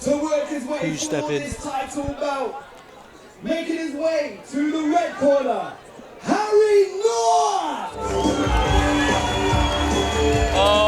to work his way Huge step in. this title belt. Making his way to the red corner, Harry Nutt! Oh.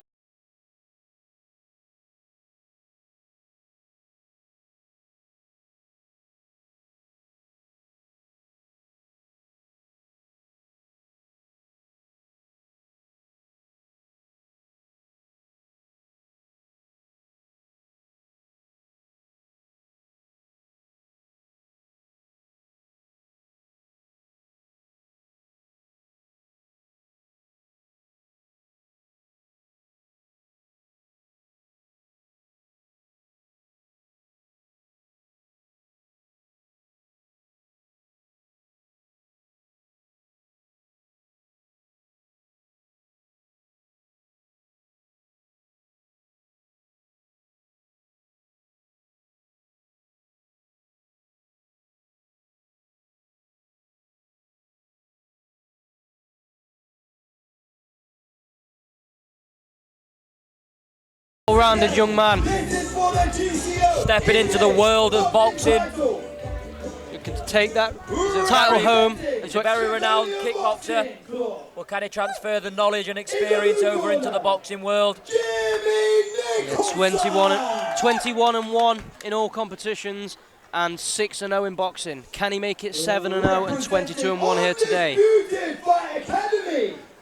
All-rounded young man. Stepping into the world of boxing. Looking to take that title home. He's a very renowned kickboxer. Well, can he transfer the knowledge and experience over into the boxing world? Yeah, 21-1 in all competitions and 6-0 in boxing. Can he make it 7-0 and 22-1 here today?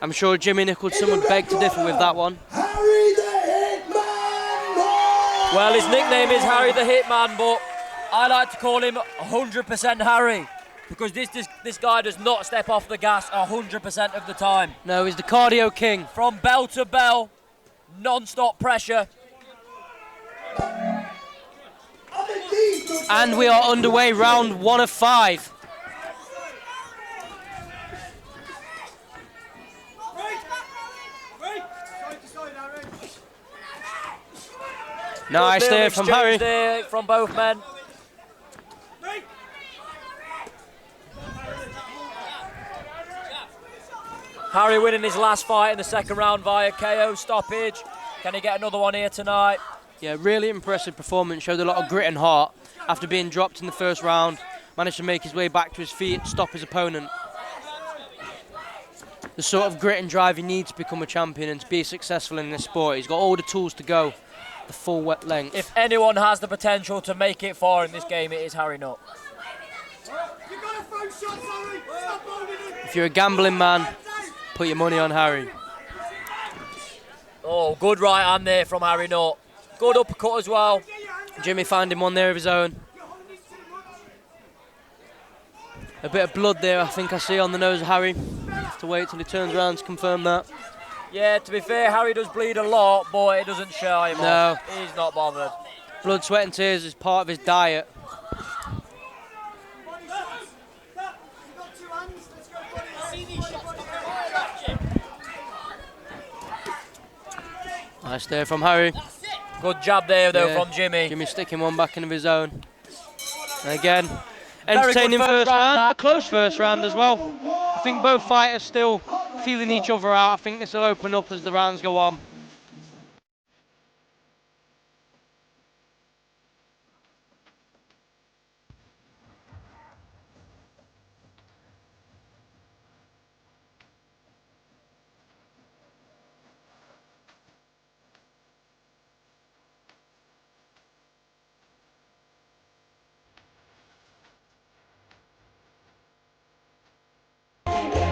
I'm sure Jimmy Nicholson would beg to differ with that one. Well, his nickname is Harry the Hitman, but I like to call him 100% Harry, because this guy does not step off the gas 100% of the time. No, he's the cardio king. From bell to bell, non-stop pressure. And we are underway, round 1 of 5. Nice there from Harry. There from both men. Harry winning his last fight in the second round via KO stoppage. Can he get another one here tonight? Yeah, really impressive performance. Showed a lot of grit and heart. After being dropped in the first round, managed to make his way back to his feet, stop his opponent. The sort of grit and drive he needs to become a champion and to be successful in this sport. He's got all the tools to go the full wet length. If anyone has the potential to make it far in this game, it is Harry Nutt. If you're a gambling man, put your money on Harry. Oh, good right hand there from Harry Nutt. Good uppercut as well. Jimmy finding one there of his own. A bit of blood there, I think I see on the nose of Harry. Have to wait till he turns around to confirm that. Yeah, to be fair, Harry does bleed a lot, but it doesn't show him off. He's not bothered. Blood, sweat and tears is part of his diet. Nice there from Harry. Good jab there, though, from Jimmy. Jimmy sticking one back into his own. And again, entertaining first round. A close first round as well. I think both fighters still feeling each other out. I think this will open up as the rounds go on.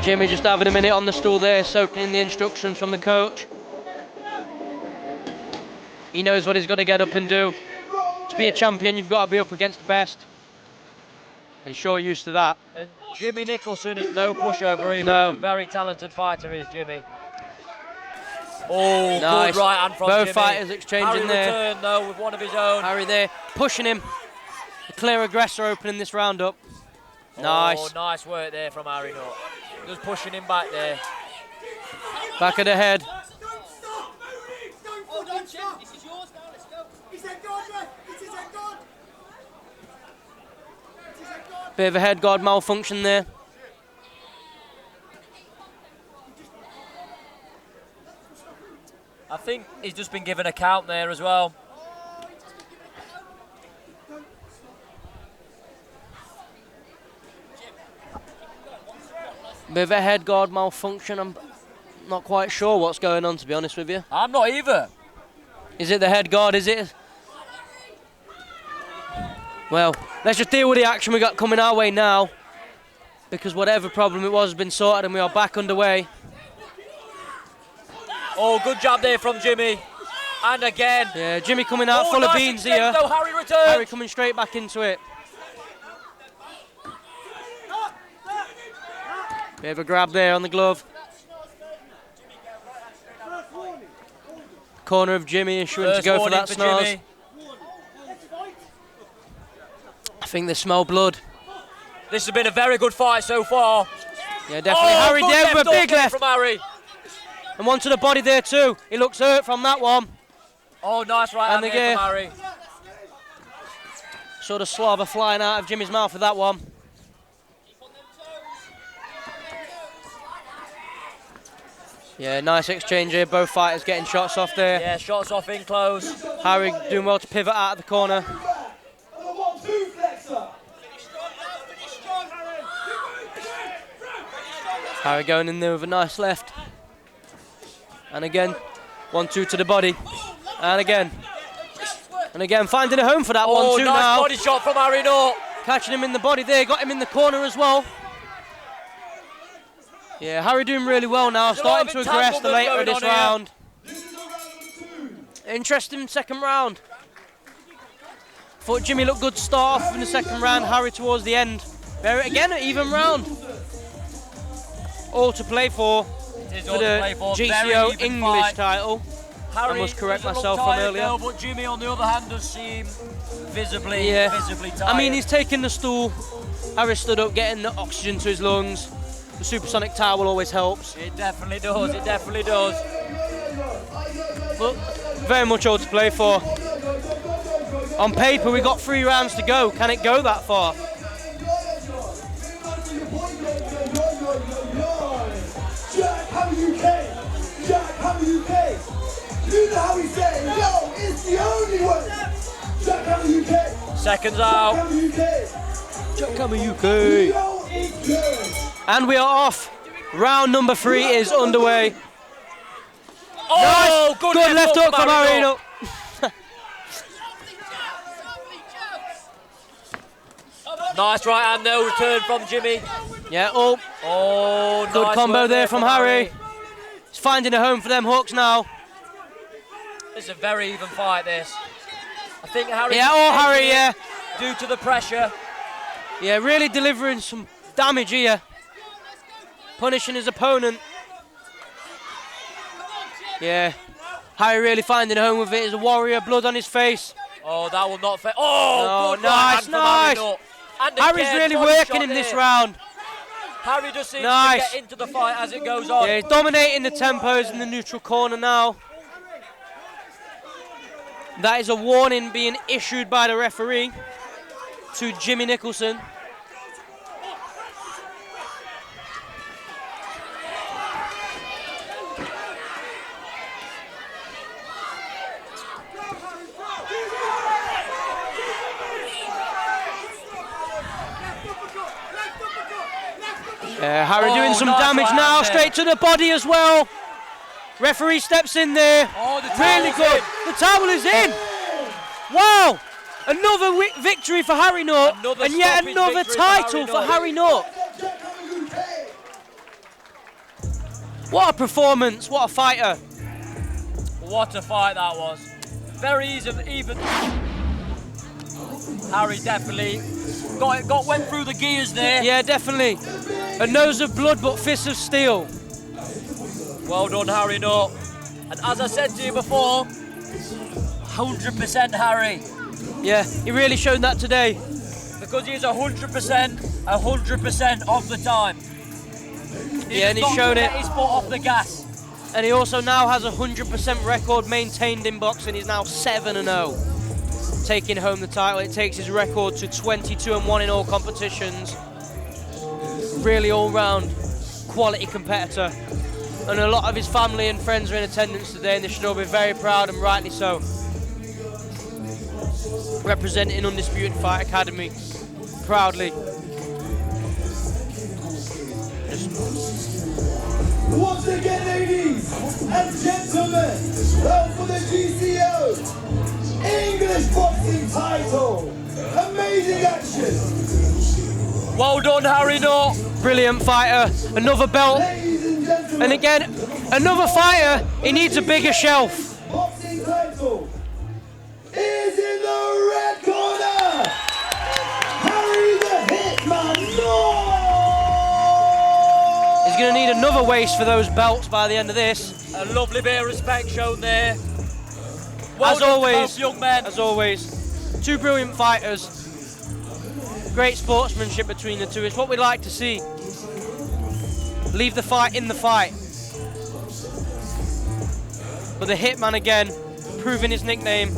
Jimmy just having a minute on the stool there, soaking in the instructions from the coach. He knows what he's got to get up and do. To be a champion, you've got to be up against the best. He's sure used to that. And Jimmy Nicholson is no pushover either. No. Very talented fighter is Jimmy. Oh, nice. Good right hand from Both Jimmy. Fighters exchanging Harry there. returned though with one of his own. Harry there, pushing him. The clear aggressor opening this round up. Nice. Oh, nice work there from Harry Nutt. Just pushing him back there. Back of the head. Hold on, Jim. This is yours now. Let's go. He's a god, man. This is a god. Bit of a head guard malfunction there. I think he's just been given a count there as well. Bit of a head guard malfunction. I'm not quite sure what's going on, to be honest with you. I'm not either. Is it the head guard, is it? Well, let's just deal with the action we got coming our way now, because whatever problem it was has been sorted and we are back underway. Oh, good job there from Jimmy. And again. Yeah, Jimmy coming out full of beans here. Though, Harry returns. Harry coming straight back into it. Bit of a grab there on the glove. Corner of Jimmy issuing to go for that snarls. Jimmy. I think they smell blood. This has been a very good fight so far. Yeah, definitely. Harry there with a big left. From Harry. And one to the body there too. He looks hurt from that one. Oh, nice right hand there from Harry. Sort of slobber flying out of Jimmy's mouth with that one. Yeah, nice exchange here. Both fighters getting shots off there. Yeah, shots off in close. Harry doing well to pivot out of the corner. Harry going in there with a nice left. And again, 1-2 to the body. And again. And again, finding a home for that 1-2 nice now. Body shot from Harry Nutt. Catching him in the body there, got him in the corner as well. Yeah, Harry doing really well now, starting to aggress the later of this round. Interesting second round. Thought Jimmy looked good to start off in the second round, Harry towards the end. Very, again, an even round. All to play for the GCO English title. Harry I must correct myself from earlier. Though, but Jimmy, on the other hand, does seem visibly tired. I mean, he's taking the stool. Harry stood up, getting the oxygen to his lungs. The supersonic towel always helps. It definitely does, it definitely does. But very much all to play for. On paper, we got 3 rounds to go. Can it go that far? JackHammer UK! JackHammer UK! You know how we say, yo, it's the only way! JackHammer UK! Seconds out. JackHammer UK! JackHammer UK! Yo, it's good! And we are off. Round number 3 is underway. Oh, nice. Good left hook from Harry Nutt. Nice right hand though, return from Jimmy. Yeah, good nice combo there from Harry. He's finding a home for them hooks now. It's a very even fight, this. I think Harry. Yeah, Harry, yeah. Due to the pressure. Yeah, really delivering some damage here. Punishing his opponent. Yeah, Harry really finding a home with it. He's a warrior, blood on his face. Oh, that will not fit. Oh, no, nice. Harry's really working in this round. Harry just seems to get into the fight as it goes on. Yeah, he's dominating the tempos in the neutral corner now. That is a warning being issued by the referee to Jimmy Nicholson. Harry doing some damage now, straight to the body as well. Referee steps in there. Oh, really good. The towel is in. Wow. Another victory for Harry Nutt. And yet another title for Harry Nutt. What a performance. What a fighter. What a fight that was. Very even. Harry definitely went through the gears there. Yeah, definitely. A nose of blood but fists of steel. Well done, Harry Nutt. And as I said to you before, 100% Harry. Yeah, he really showed that today. Because he is 100% of the time. Yeah, and he's shown it. His foot off the gas. And he also now has a 100% record maintained in boxing. He's now 7-0. Taking home the title. It takes his record to 22-1 in all competitions. Really all-round quality competitor. And a lot of his family and friends are in attendance today, and they should all be very proud, and rightly so. Representing Undisputed Fight Academy proudly. just... Once again, ladies and gentlemen, for the GCO English boxing title. Amazing action. Well done, Harry Nutt. Brilliant fighter. Another belt. Ladies and gentlemen, And again, another fighter. He needs a bigger shelf. boxing title is in the red corner. Harry the Hitman Nutt. He's going to need another waist for those belts by the end of this. A lovely bit of respect shown there. Well As done to always, both young men. as always, two brilliant fighters. Great sportsmanship between the two. It's what we like to see. Leave the fight in the fight. But the Hitman again, proving his nickname.